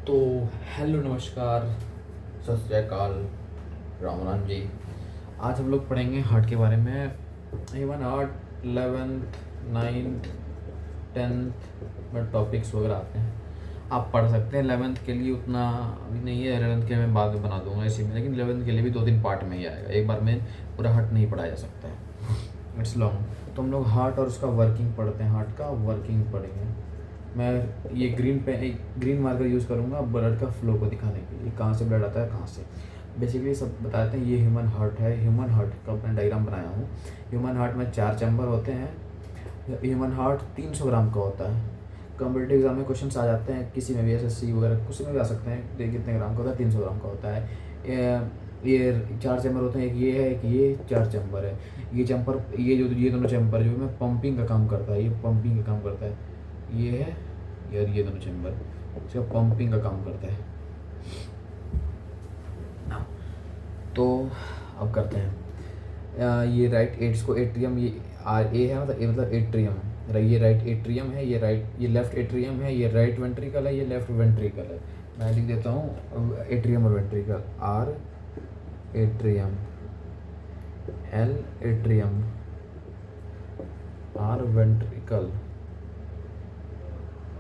तो हेलो नमस्कार, सत श्री अकाल, राम राम जी। आज हम लोग पढ़ेंगे हार्ट के बारे में। Even heart 11th 9th 10th में टॉपिक्स वगैरह आते हैं, आप पढ़ सकते हैं। 11th के लिए उतना अभी नहीं है, 11th के मैं बाद में बना दूंगा इसी में, लेकिन 11th के लिए भी 2-3 पार्ट में ही आएगा, एक बार में पूरा हार्ट नहीं पढ़ाया जा सकता है, इट्स लॉन्ग। तो हम लोग हार्ट और उसका वर्किंग पढ़ते हैं, हार्ट का वर्किंग पढ़ेंगे। मैं ये ग्रीन मार्कर यूज़ करूँगा ब्लड का फ्लो को दिखाने के लिए, कहाँ से ब्लड आता है कहाँ से। बेसिकली सब बताते हैं। ये ह्यूमन हार्ट है, ह्यूमन हार्ट का मैं डायग्राम बनाया हूँ। ह्यूमन हार्ट में 4 चैम्बर होते हैं। ह्यूमन हार्ट 300 ग्राम का होता है। कॉम्पिटिटिव एग्जाम में क्वेश्चन आ जाते हैं, किसी में भी एसएससी वगैरह किसी में भी आ सकते हैं। कितने ग्राम का होता है? 300 ग्राम का होता है। ये 4 चैम्बर होते हैं, एक ये है, एक ये 4 चैम्बर है। ये चैम्बर, ये दोनों चैम्बर जो है पंपिंग का काम करता है, ये पंपिंग का काम करता है। ये है यार, ये दोनों चैम्बर इसका पंपिंग का काम करता है। तो अब करते हैं। ये राइट इसको एट्रियम, ये आर ए है, मतलब ए मतलब एट्रियम। ये राइट एट्रियम है, ये लेफ्ट एट्रियम है, ये राइट वेंट्रिकल है, ये लेफ्ट वेंट्रिकल है। मैं लिख देता हूँ एट्रियम और ventricle. R atrium, L atrium, R ventricle,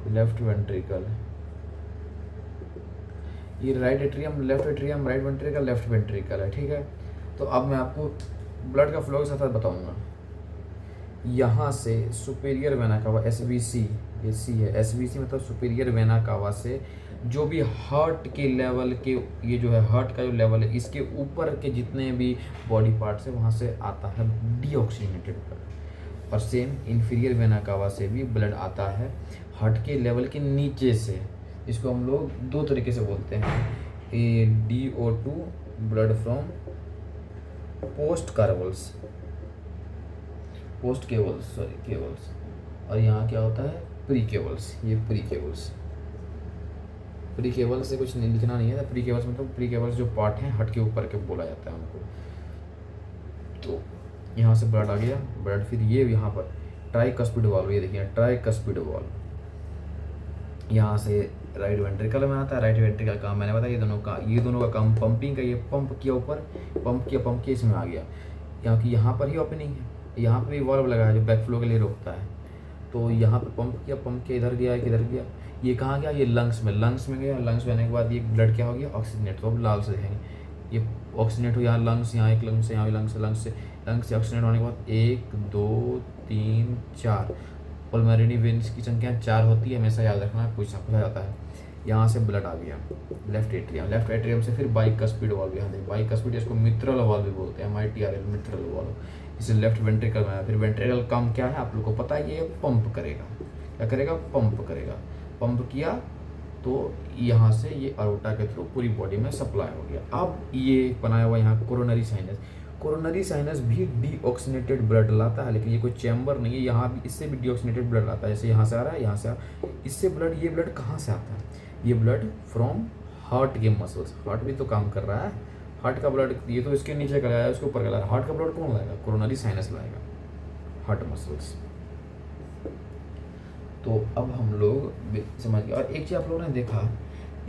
left ventricle. ये right atrium, left atrium, right ventricle, left ventricle है, ठीक है। तो अब मैं आपको ब्लड का फ्लो के साथ बताऊंगा। यहाँ से सुपीरियर वेना कावा, एसवीसी, ये सी है, एसवीसी मतलब सुपीरियर वेना कावा से जो भी हार्ट के लेवल के, ये जो है हार्ट का जो लेवल है, इसके ऊपर के जितने भी बॉडी पार्ट्स है वहाँ से आता है डीऑक्सीजनेटेड ब्लड। और सेम इंफीरियर वेना कावा से भी ब्लड आता है हार्ट के लेवल के नीचे से। इसको हम लोग 2 तरीके से बोलते हैं। A DO2 blood from post cavals, post cavals, sorry cavals. और यहाँ क्या होता है? Pre cavals. ये प्री केवल्स, प्री केवल्स से कुछ नहीं लिखना नहीं है। प्री केवल्स मतलब प्री केवल्स जो पार्ट हैं हार्ट के ऊपर के बोला जाता है उनको। तो यहाँ से ब्लड आ गया, ब्लड फिर ये यहाँ पर ट्राइकस्पिड वाल्व, ये देखिए ट्राइकस्पिड वाल्व, यहाँ से राइट वेंट्रिकल में आता है। राइट वेंट्रिकल काम मैंने बताया, ये दोनों का काम पंपिंग का। ये पंप किया ऊपर, पंप किया इसमें आ गया। यहाँ पर ही ओपनिंग है, यहाँ पे भी वाल्व लगा है जो बैक फ्लो के लिए रोकता है। तो यहाँ पे पंप किया इधर गया, किधर गया, ये कहाँ गया? ये लंग्स में गया। लंग्स में आने के बाद ये ब्लड क्या हो गया? ऑक्सीजनेट। तो अब लाल से देखेंगे, ये ऑक्सीजनेट हो, यहाँ लंग्स, यहाँ एक लंग्स से, यहाँ भी लंग्स से ऑक्सीजनेट होने के बाद 1 2 3 4 पल्मोनरी वेन्स की संख्या 4 होती है, हमेशा याद रखना, पूछा जाता है। यहाँ से ब्लड आ गया लेफ्ट एट्रियम से फिर बाइकस्पिड वाल्व, यहाँ देखिए बाइकस्पिड, इसको मिट्रल वाल्व भी बोलते हैं, MITRL मिट्रल वाल्व। इसे लेफ्ट वेंट्रिकल में आया। फिर वेंट्रिकल काम क्या है आप लोग को पता है, ये पंप करेगा। क्या करेगा? पंप करेगा। पंप किया तो यहाँ से ये अरोटा के थ्रू पूरी बॉडी में सप्लाई हो गया। अब ये बनाया हुआ यहाँ कोरोनरी साइनस, कोरोनरी साइनस भी डीऑक्सीनेटेड ब्लड लाता है, लेकिन ये कोई चैम्बर नहीं है। यहाँ भी इससे भी डीऑक्सीनेटेड ब्लड लाता है, जैसे यहाँ से आ रहा है, यहाँ से इससे ब्लड, ये ब्लड कहाँ से आता है? ये ब्लड फ्रॉम हार्ट के मसल्स। हार्ट भी तो काम कर रहा है, हार्ट का ब्लड ये तो इसके नीचे का है, उसके ऊपर का हार्ट का ब्लड कौन लाएगा? कोरोनरी साइनस लाएगा, हार्ट मसल्स। तो अब हम लोग समझ गए। और एक चीज़ आप लोगों ने देखा,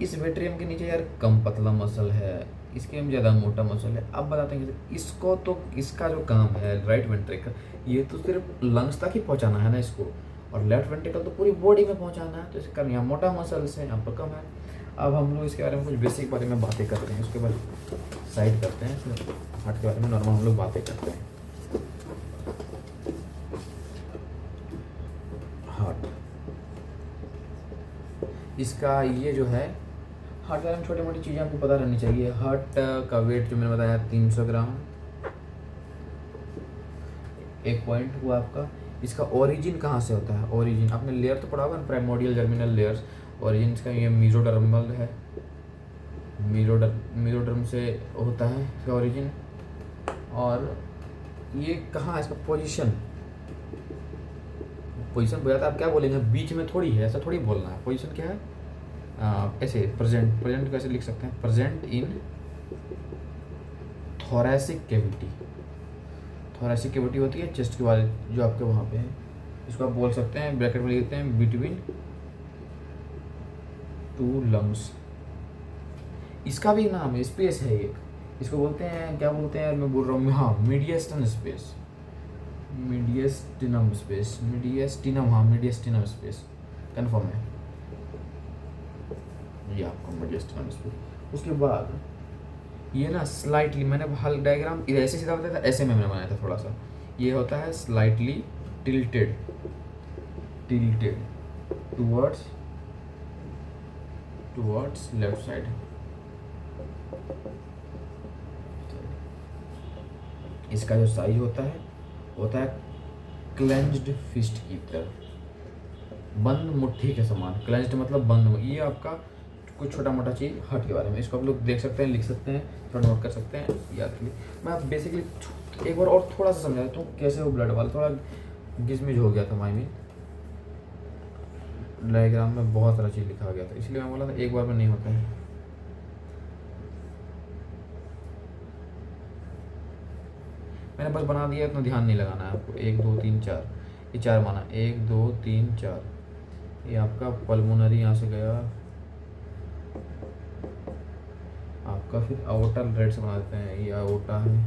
इस वेट्रियम के नीचे यार कम पतला मसल है, इसके में ज़्यादा मोटा मसल है। अब बताते हैं इसको, तो इसका जो काम है राइट वेंट्रिकल, ये तो सिर्फ लंग्स तक ही पहुंचाना है ना इसको, और लेफ्ट वेंट्रिकल तो पूरी बॉडी में पहुंचाना है। तो इसका यहाँ मोटा मसल्स है, यहाँ पर कम है। अब हम लोग इसके बारे में कुछ बेसिक बारे में बातें करते हैं, उसके बाद साइड करते हैं, फिर हार्ट के बारे में नॉर्मल हम लोग बातें करते हैं। हार्ट, इसका ये जो है हार्ट के बारे में छोटी मोटी चीज़ें आपको पता रहनी चाहिए। हार्ट का वेट जो मैंने बताया 300 ग्राम, एक पॉइंट हुआ आपका। इसका ओरिजिन कहाँ से होता है? ओरिजिन आपने लेयर तो पढ़ा होगा ना, प्राइमोर्डियल जर्मिनल लेयर्स। ओरिजिन इसका ये मीजोडर्मल है, मीजोडर्म से होता है इसका ओरिजिन। और ये कहाँ है इसका पोजीशन? पोजीशन बताता है, आप क्या बोलेंगे? बीच में थोड़ी है, ऐसा थोड़ी बोलना है। पोजीशन क्या है? ऐसे प्रेजेंट कैसे लिख सकते हैं? Present in thoracic cavity. Thoracic cavity होती है चेस्ट के वाले जो आपके वहाँ पे है, इसको आप बोल सकते हैं, ब्रैकेट में लिखते हैं बिटवीन 2 लंग्स। इसका भी नाम है, स्पेस है एक, इसको बोलते हैं, क्या बोलते हैं यार, मैं बोल रहा हूँ, हाँ मीडियस्टन स्पेस, मीडियस्टिनम स्पेस, मीडियस्टिनम, हाँ मीडियस्टिनम स्पेस कन्फर्म है ये आपका मीडियस्टिनम स्पेस। उसके बाद ये ना स्लाइटली, मैंने हल डायग्राम ऐसे सीधा बताया था, ऐसे में मैंने बनाया था थोड़ा सा, ये होता है slightly tilted, tilted towards, towards left side. इसका जो साइज होता है क्लेंज्ड फिस्ट की तरह, बंद मुट्ठी के समान। क्लेंज्ड मतलब बंद। ये आपका कुछ छोटा मोटा चीज़ हर्ट के बारे में, इसको आप लोग देख सकते हैं, लिख सकते हैं, थोड़ा नोट कर सकते हैं याद के लिए। मैं बेसिकली एक बार और थोड़ा सा समझा देता हूँ कैसे वो ब्लड वाला, थोड़ा गिजमिज हो गया था माई में, डायग्राम में बहुत सारा चीज़ लिखा गया था, इसलिए मैं बोला था एक बार में नहीं होता है। मैंने बस बना दिया, इतना ध्यान नहीं लगाना है आपको। 1 2 3 4, ये 4 माना, 1 2 3 4, ये आपका पल्मोनरी यहाँ से गया आपका, फिर आउटर रेड से बना देते हैं, ये आउटा है,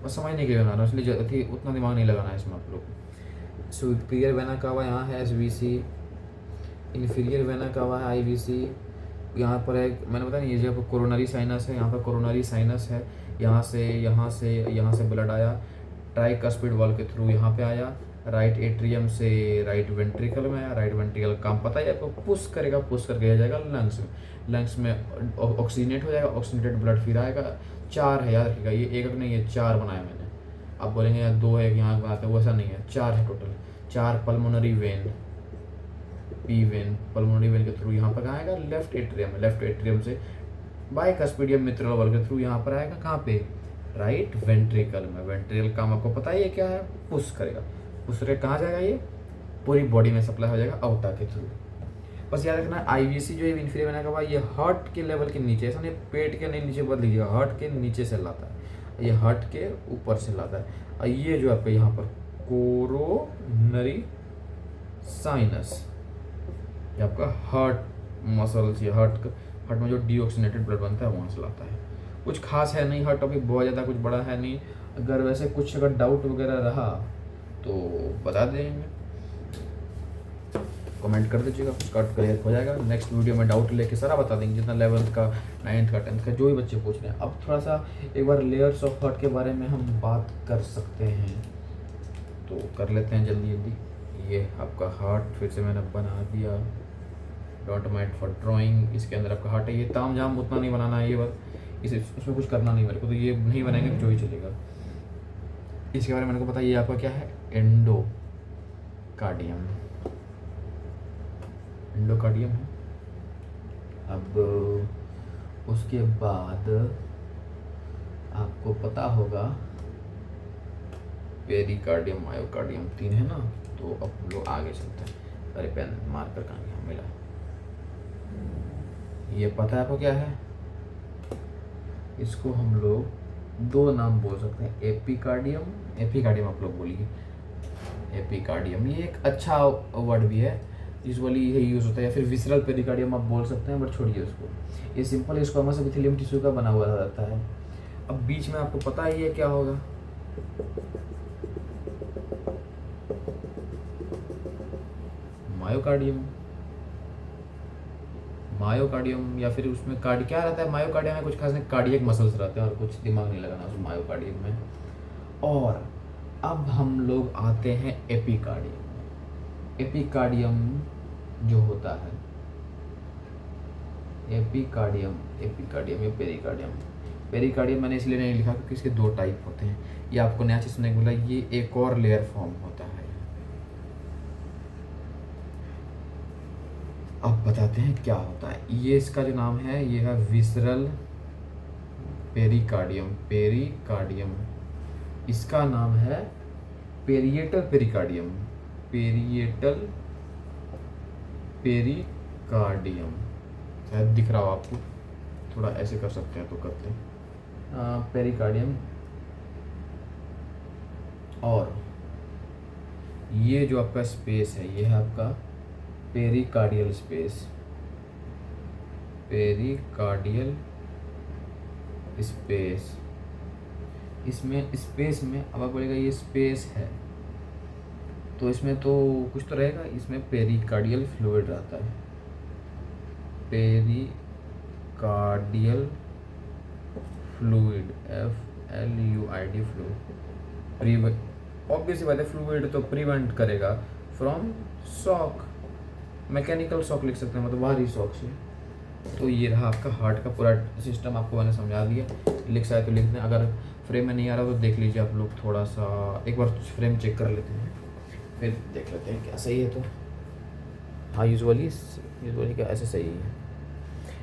बस समझने के लिए बना रहा हूँ, इसलिए उतना दिमाग नहीं लगाना है इसमें आप लोग। सुपीरियर वेना का हुआ यहाँ है SVC, इन्फीरियर वेना का हुआ है IVC, यहाँ पर है, मैंने बताया नहीं, ये जो कोरोनरी साइनस है, यहाँ पर कोरोनरी साइनस है, यहाँ से ब्लड आया ट्राइकस्पिड वॉल के थ्रू यहाँ पे आया, राइट एट्रियम से राइट वेंट्रिकल में आया, राइट वेंट्रिकल काम पता है आपको, पुश करेगा, पुश करके आ जाएगा लंग्स में, लंग्स में ऑक्सीजनेट हो जाएगा, ऑक्सीजनेटेड ब्लड फिर आएगा। 4 है, याद रखिएगा, ये एक नहीं है, 4 बनाया मैंने। आप बोलेंगे यार 2 है यहाँ बनाते हैं, वैसा नहीं है, 4 है total. 4 pulmonary vein, P when, pulmonary vein के थ्रू यहाँ पर आएगा लेफ्ट एट्रियम, लेफ्ट एट्रियम से बाइकस्पिडियम मित्रल वॉल के थ्रू यहाँ पर आएगा, कहाँ पे, राइट वेंट्रिकल में। वेंट्रिकल काम आपको पता है ये क्या है, पुश करेगा, पुश करके कहाँ जाएगा, ये पूरी बॉडी में सप्लाई हो जाएगा आउटा के थ्रू। बस याद रखना IVC जो है इन्फीरियर वेना का हुआ, ये हार्ट के लेवल के नीचे, ऐसा नहीं पेट के नहीं नीचे बदल लीजिएगा, हार्ट के नीचे से लाता है, ये हार्ट के ऊपर से लाता है। और ये जो आपका यहाँ पर कोरोनरी साइनस, ये आपका हार्ट मसल्स, ये हार्ट में जो डीऑक्सीनेटेड ब्लड बनता है वहाँ से लाता है। कुछ खास है नहीं, हर टॉपिक बहुत ज़्यादा कुछ बड़ा है नहीं। अगर वैसे कुछ अगर डाउट वगैरह रहा तो बता देंगे, कमेंट कर दीजिएगा, उसका क्लियर हो जाएगा। नेक्स्ट वीडियो में डाउट लेके सारा बता देंगे, जितना 11th का 9th का 10th का जो भी बच्चे पूछ रहे हैं। अब थोड़ा सा एक बार लेयर्स ऑफ हार्ट के बारे में हम बात कर सकते हैं, तो कर लेते हैं जल्दी जल्दी। ये आपका हार्ट फिर से मैंने बना दिया, डोंट माइंड फॉर ड्राइंग। इसके अंदर आपका हार्ट है, ये ताम झाम उतना नहीं बनाना है, ये बात इसमें कुछ करना नहीं मेरे को, तो ये नहीं बनाएंगे तो जो ही चलेगा। इसके बारे में मेरे को पता है, ये आपका क्या है, एंडोकार्डियम, एंडोकार्डियम है। अब उसके बाद आपको पता होगा पेरिकार्डियम, मायोकार्डियम, 3 है ना। तो अब हम लोग आगे चलते हैं। अरे पेन मार्कर कहाँ गया मिला, ये पता है आपको क्या है, इसको हम लोग 2 नाम बोल सकते हैं, एपिकार्डियम, एपिकार्डियम आप लोग बोलिए, एपिकार्डियम, ये एक अच्छा वर्ड भी है, यूजुअली ये यूज़ होता है। या फिर विसरल पेरिकार्डियम आप बोल सकते हैं, बट छोड़िए उसको, ये सिंपल स्क्वामस एपिथेलियम टिश्यू का बना हुआ रहता है। अब बीच में आपको पता ही है क्या होगा, मायोकार्डियम, मायोकार्डियम, या फिर उसमें कार्ड क्या रहता है, मायोकार्डियम में कुछ खास नहीं, कार्डियक मसल्स रहते हैं और कुछ दिमाग नहीं लगाना उस मायोकार्डियम में। और अब हम लोग आते हैं एपिकार्डियम। एपिकार्डियम जो होता है, एपिकार्डियम, एपिकार्डियम या पेरिकार्डियम, पेरिकार्डियम मैंने इसलिए नहीं लिखा क्योंकि इसके 2 टाइप होते हैं। ये आपको नया चीज़ सुनने को मिला, ये एक और लेयर फॉर्म होता है। अब बताते हैं क्या होता है। ये इसका जो नाम है, ये है विसरल पेरिकार्डियम, पेरिकार्डियम। इसका नाम है पेरिएटल पेरिकार्डियम, पेरिएटल पेरिकार्डियम। शायद दिख रहा हो आपको, थोड़ा ऐसे कर सकते हैं तो करते हैं, पेरिकार्डियम। और ये जो आपका स्पेस है, ये है आपका पेरिकार्डियल स्पेस, पेरिकार्डियल स्पेस। इसमें स्पेस में अब आप बोलेगा ये स्पेस है तो इसमें तो कुछ तो रहेगा, इसमें पेरिकार्डियल फ्लूइड रहता है, pericardial fluid, FLUID fluid. Obviously बात है, फ्लूइड तो प्रिवेंट करेगा फ्रॉम शॉक, मैकेनिकल शॉक लिख सकते हैं, मतलब बाहरी शॉक से। तो ये रहा आपका हार्ट का पूरा सिस्टम, आपको मैंने समझा दिया। लिख सकते तो लिख दें, अगर फ्रेम में नहीं आ रहा तो देख लीजिए आप लोग, थोड़ा सा एक बार फ्रेम चेक कर लेते हैं, फिर देख लेते हैं क्या सही है। तो हाँ, यूजुअली क्या ऐसे सही है।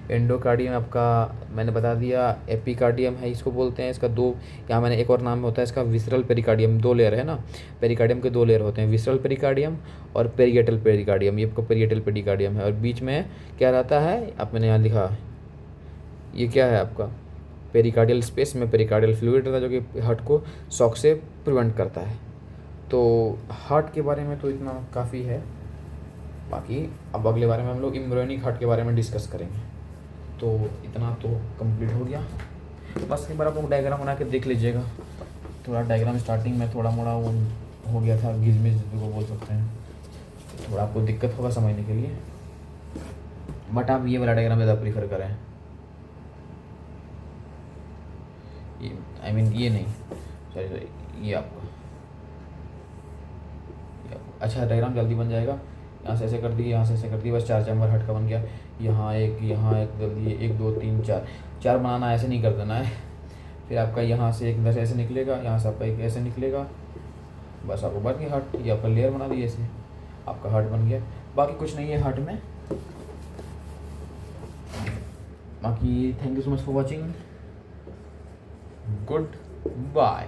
एंडोकार्डियम आपका मैंने बता दिया, एपिकार्डियम है इसको बोलते हैं। इसका दो, यहाँ मैंने एक और नाम होता है इसका, विसरल पेरिकार्डियम। दो लेयर है ना, पेरिकार्डियम के दो लेयर होते हैं, विसरल पेरिकार्डियम और पेरिगेटल पेरिकार्डियम। ये आपको पेरिगेटल पेरिकार्डियम है। और बीच में क्या रहता है, आप मैंने यहाँ लिखा, ये क्या है आपका पेरिकार्डियल स्पेस में पेरिकार्डियल फ्लूइड रहता है, जो कि हार्ट को शॉक से प्रिवेंट करता है। तो हार्ट के बारे में तो इतना काफ़ी है, बाकी अब अगले बारे में हम लोग एम्ब्रियोनिक हार्ट के बारे में डिस्कस करेंगे। तो इतना तो कंप्लीट हो गया। बस एक बार आप लोग डायग्राम बना के देख लीजिएगा। थोड़ा डायग्राम स्टार्टिंग में थोड़ा मोड़ा वो हो गया था, गिजमिज को बोल सकते हैं, थोड़ा आपको दिक्कत होगा समझने के लिए, बट आप ये वाला डायग्राम ज़्यादा प्रीफर करें। ये नहीं, सॉरी ये आपका अच्छा डायग्राम जल्दी बन जाएगा। यहाँ से ऐसे कर दिए, यहाँ से ऐसे कर दिए, बस 4 चैम्बर हार्ट का बन गया। यहाँ एक जल्दी 1 2 3 4 बनाना, ऐसे नहीं कर देना है। फिर आपका यहाँ से एक इधर ऐसे निकलेगा, यहाँ से आपका एक ऐसे निकलेगा, बस आपको बन गया हार्ट। ये आपका लेयर बना दिए, ऐसे आपका हार्ट बन गया। बाकी कुछ नहीं है हार्ट में। बाकी thank you so much for watching, good bye.